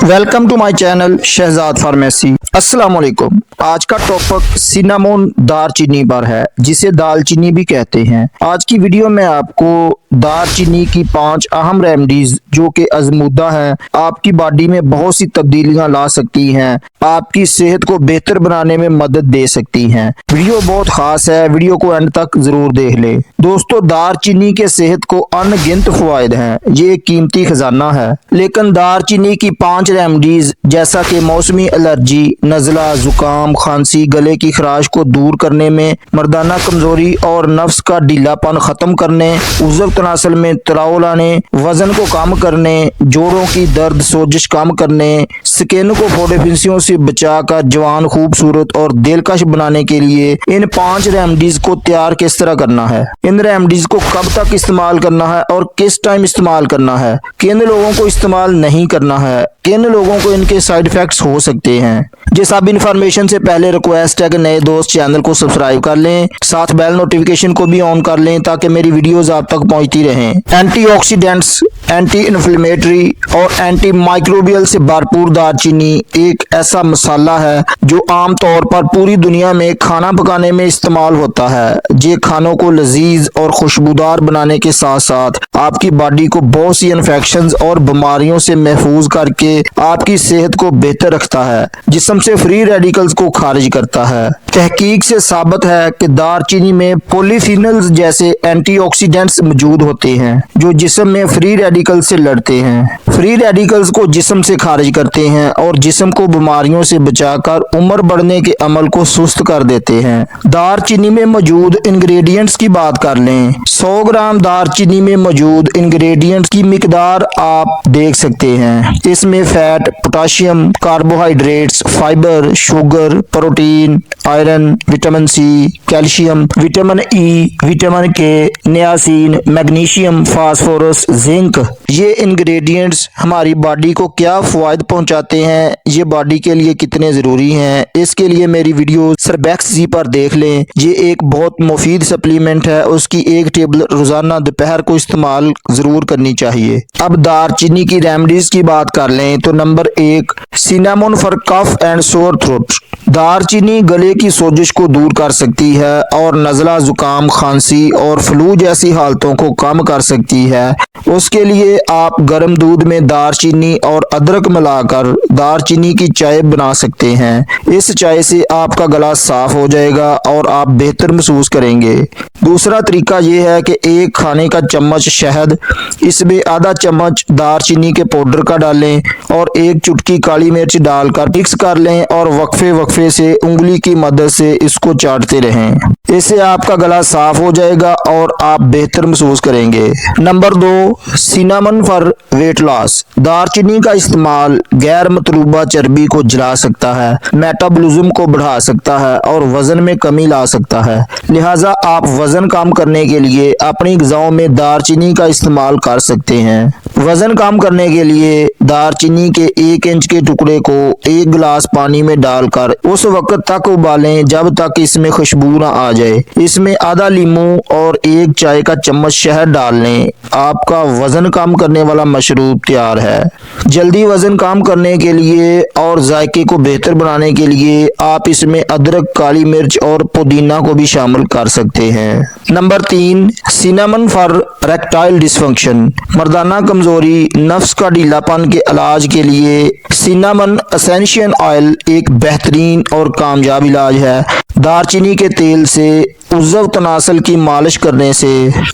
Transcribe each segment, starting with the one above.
Welcome to my channel Shahzad pharmacy. अस्सलाम वालेकुम। आज का टॉपिक सिनामोन दारचीनी पर है, जिसे दालचीनी भी कहते हैं। आज की वीडियो में आपको दारचीनी की 5 अहम रेमेडीज जो कि आजमूदा है, आपकी बॉडी में बहुत सी तब्दीलियां ला सकती हैं, आपकी सेहत को बेहतर बनाने में मदद दे सकती हैं। वीडियो बहुत खास है, वीडियो को एंड तक जरूर देख लें। दोस्तों, दारचीनी के सेहत को अनगिनत फवायद हैं, ये एक कीमती खजाना है। लेकिन दारचीनी की 5 रेमेडीज जैसा कि मौसमी एलर्जी, नज़ला, जुकाम, खांसी, गले की खराश को दूर करने में, मर्दाना कमजोरी और नफ्स का ढीलापन खत्म करने, उज़्व तनासल में तराव लाने, वजन को कम करने, जोड़ों की दर्द सोजिश कम करने, स्किन को फोड़े फिंसियों से बचाकर जवान, खूबसूरत और दिलकश बनाने के लिए इन 5 रेमेडीज को तैयार किस तरह करना है, इन रेमेडीज को कब तक इस्तेमाल करना है और किस टाइम इस्तेमाल करना है, किन लोगों को इस्तेमाल नहीं करना है, किन लोगों को इनके साइड इफेक्ट्स हो सकते हैं। ये सब इन्फॉर्मेशन से पहले रिक्वेस्ट है कि नए दोस्त चैनल को सब्सक्राइब कर लें, साथ बेल नोटिफिकेशन को भी ऑन कर लें ताकि मेरी वीडियोस आप तक पहुंचती रहें। एंटीऑक्सीडेंट्स, एंटी इन्फ्लेमेटरी और एंटी माइक्रोबियल से भरपूर दालचीनी एक ऐसा मसाला है जो आमतौर पर पूरी दुनिया में खाना पकाने में इस्तेमाल होता है। ये खानों को लजीज और खुशबूदार बनाने के साथ साथ आपकी बॉडी को बहुत सी इन्फेक्शंस और बीमारियों से महफूज करके आपकी सेहत को बेहतर रखता है, जिस्म से फ्री रेडिकल्स को खारिज करता है। तहकीक से साबित है कि दालचीनी में पॉलीफिनल्स जैसे एंटीऑक्सीडेंट्स मौजूद होते हैं जो जिस्म में फ्री रेडिकल्स से लड़ते हैं, फ्री रेडिकल्स को जिस्म से खारिज करते हैं और जिस्म को बीमारियों से बचाकर उम्र बढ़ने के अमल को सुस्त कर देते हैं। दालचीनी में मौजूद इंग्रेडिएंट्स की बात कर लें। 100 ग्राम दालचीनी में मौजूद इंग्रेडिएंट्स की मिकदार आप देख सकते हैं। इसमें fat, potassium, carbohydrates, fibre, sugar, protein, iron, vitamin C, calcium, vitamin E, vitamin K, niacin, magnesium, phosphorus, zinc, ये इंग्रेडिएंट्स हमारी बॉडी को क्या फायद पहुंचाते हैं, ये बॉडी के लिए कितने जरूरी हैं, इसके लिए मेरी वीडियो सरबैक्स जी पर देख लें। ये एक बहुत मुफीद सप्लीमेंट है, उसकी 1 टेबल रोजाना दोपहर को इस्तेमाल जरूर करनी चाहिए। अब दालचीनी की रेमेडीज की बात कर लें तो number 1, cinnamon for cough and sore throat. दालचीनी गले की सोजिश को दूर कर सकती है और नज़ला, जुकाम, खांसी और फ्लू जैसी हालतों को कम कर सकती है। उसके लिए आप गर्म दूध में दालचीनी और अदरक मिलाकर दालचीनी की चाय बना सकते हैं। इस चाय से आपका गला साफ हो जाएगा और आप बेहतर महसूस करेंगे। दूसरा तरीका यह है कि 1 खाने का चम्मच शहद, इसमें आधा चम्मच दालचीनी के पाउडर का डालें और 1 चुटकी काली मिर्च डालकर मिक्स कर लें और वक्फे से उंगली की मदद से इसको चाटते रहें। इससे आपका गला साफ हो जाएगा और आप बेहतर महसूस करेंगे। Number 2, cinnamon for weight loss. दालचीनी का इस्तेमाल गैर मतलूबा चर्बी को जला सकता है, मेटाबॉलिज्म को बढ़ा सकता है और वजन में कमी ला सकता है। लिहाजा आप वजन कम करने के लिए अपनी ग़िज़ाओं में दालचीनी का इस्तेमाल कर सकते हैं। वजन कम करने के लिए दालचीनी के 1 इंच के टुकड़े को 1 गिलास पानी में डालकर उस वक्त तक उबालें जब तक इसमें खुशबू न आ जाए। इसमें आधा लीमू और 1 चाय का चम्मच शहद डाल लें। आपका वजन कम करने वाला मशरूब तैयार है। जल्दी वजन कम करने के लिए और जायके को बेहतर बनाने के लिए आप इसमें अदरक, काली मिर्च और पुदीना को भी शामिल कर सकते हैं। Number 3, cinnamon for erectile dysfunction. मर्दाना कमजोरी, नफ्स का ढीलापन के इलाज के लिए सिनामन एसेंशियल ऑयल एक बेहतरीन और कामयाब इलाज है। दालचीनी के तेल से उज़्व तनासल की मालिश करने से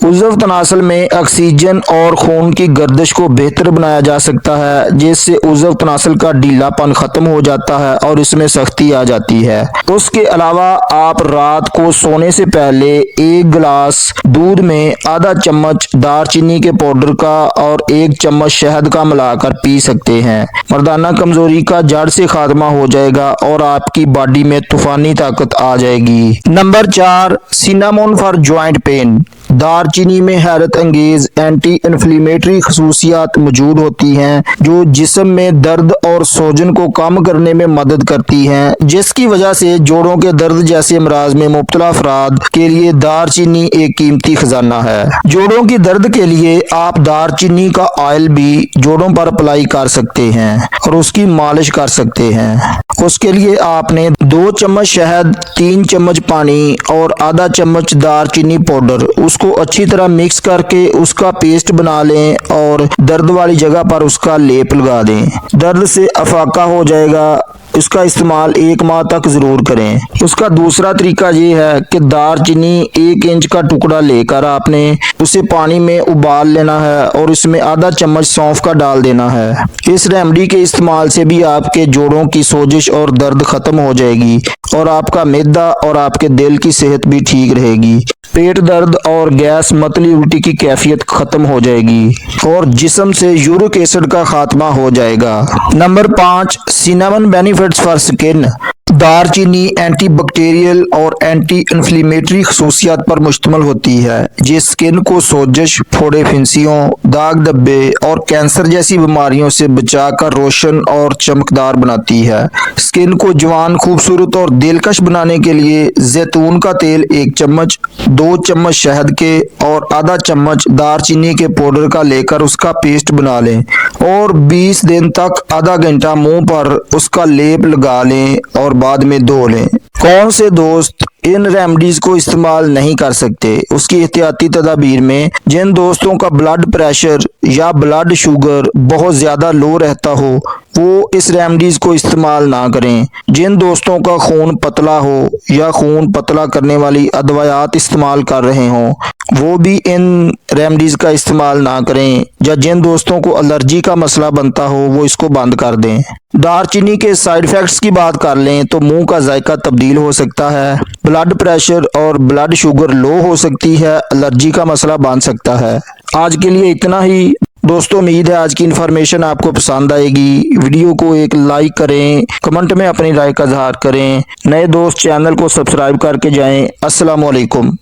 उज़्व तनासल में ऑक्सीजन और खून की गर्दिश को बेहतर बनाया जा सकता है, जिससे उज़्व तनासल का ढीलापन खत्म हो जाता है और इसमें सख्ती आ जाती है। उसके अलावा आप रात को सोने से पहले 1 गिलास दूध में आधा चम्मच दालचीनी के पाउडर का और 1 चम्मच शहद का मिलाकर पी सकते हैं। मर्दाना कमजोरी का जड़ से खात्मा हो जाएगा और आपकी बॉडी में तूफानी ताकत आ जाएगी। Number 4, cinnamon for joint pain. दारचीनी में हैरत अंगेज एंटी इन्फ्लेमेटरी खसूसियात मौजूद होती हैं जो जिस्म में दर्द और सूजन को कम करने में मदद करती हैं, जिसकी वजह से जोड़ों के दर्द जैसे अमराज में मुब्तला अफराद के लिए दारचीनी एक कीमती खजाना है। जोड़ों की दर्द के लिए आप दारचीनी का ऑयल भी जोड़ों पर अप्लाई कर सकते हैं और उसकी मालिश कर सकते हैं। उसके लिए आपने 2 चम्मच शहद, 3 चम्मच पानी और आधा चम्मच दारचीनी पाउडर उसको अच्छी तरह मिक्स करके उसका पेस्ट बना लें और दर्द वाली जगह पर उसका लेप लगा दें। दर्द से अफाका हो जाएगा। इसका इस्तेमाल 1 माह तक जरूर करें। उसका दूसरा तरीका ये है कि दारचीनी 1 इंच का टुकड़ा लेकर आपने उसे पानी में उबाल लेना है और इसमें आधा चम्मच सौंफ का डाल देना है। इस रेमेडी के इस्तेमाल से भी आपके जोड़ों की सोजिश और दर्द खत्म हो जाएगी और आपका मैदा और आपके दिल की सेहत भी ठीक रहेगी। पेट दर्द और गैस, मतली, उल्टी की कैफियत खत्म हो जाएगी और जिस्म से यूरिक एसिड का खात्मा हो जाएगा। Number 5, cinnamon benefits for skin. दारचीनी एंटीबैक्टीरियल और एंटी इन्फ्लेमेटरी खसूसियात पर मुश्तमिल होती है जो स्किन को सोजिश, फोड़े, फिंसियों, दाग धब्बे और कैंसर जैसी बीमारियों से बचाकर रोशन और चमकदार बनाती है। स्किन को जवान, खूबसूरत और दिलकश बनाने के लिए जैतून का तेल 1 चम्मच, 2 चम्मच शहद के और आधा चम्मच दारचीनी के पाउडर का लेकर उसका पेस्ट बना लें और 20 दिन तक आधा घंटा मुंह पर उसका लेप लगा लें और बाद में धो लें। कौन से दोस्त इन रेमेडीज को इस्तेमाल नहीं कर सकते? उसकी एहतियाती तदाबीर में जिन दोस्तों का ब्लड प्रेशर या ब्लड शुगर बहुत ज्यादा लो रहता हो वो इस रेमेडीज को इस्तेमाल ना करें। जिन दोस्तों का खून पतला हो या खून पतला करने वाली अदवायात इस्तेमाल कर रहे हों वो भी इन रेमेडीज का इस्तेमाल ना करें। या जिन दोस्तों को एलर्जी का मसला बनता हो वो इसको बंद कर दें। दारचीनी के साइड इफेक्ट्स की बात कर लें तो मुंह का जायका तब्दील हो सकता है, ब्लड प्रेशर और ब्लड शुगर लो हो सकती है, एलर्जी का मसला बन सकता है। आज के लिए इतना ही दोस्तों। उम्मीद है आज की इन्फॉर्मेशन आपको पसंद आएगी। वीडियो को एक लाइक करें, कमेंट में अपनी राय का इजहार करें। नए दोस्त चैनल को सब्सक्राइब करके जाएं। अस्सलाम वालेकुम।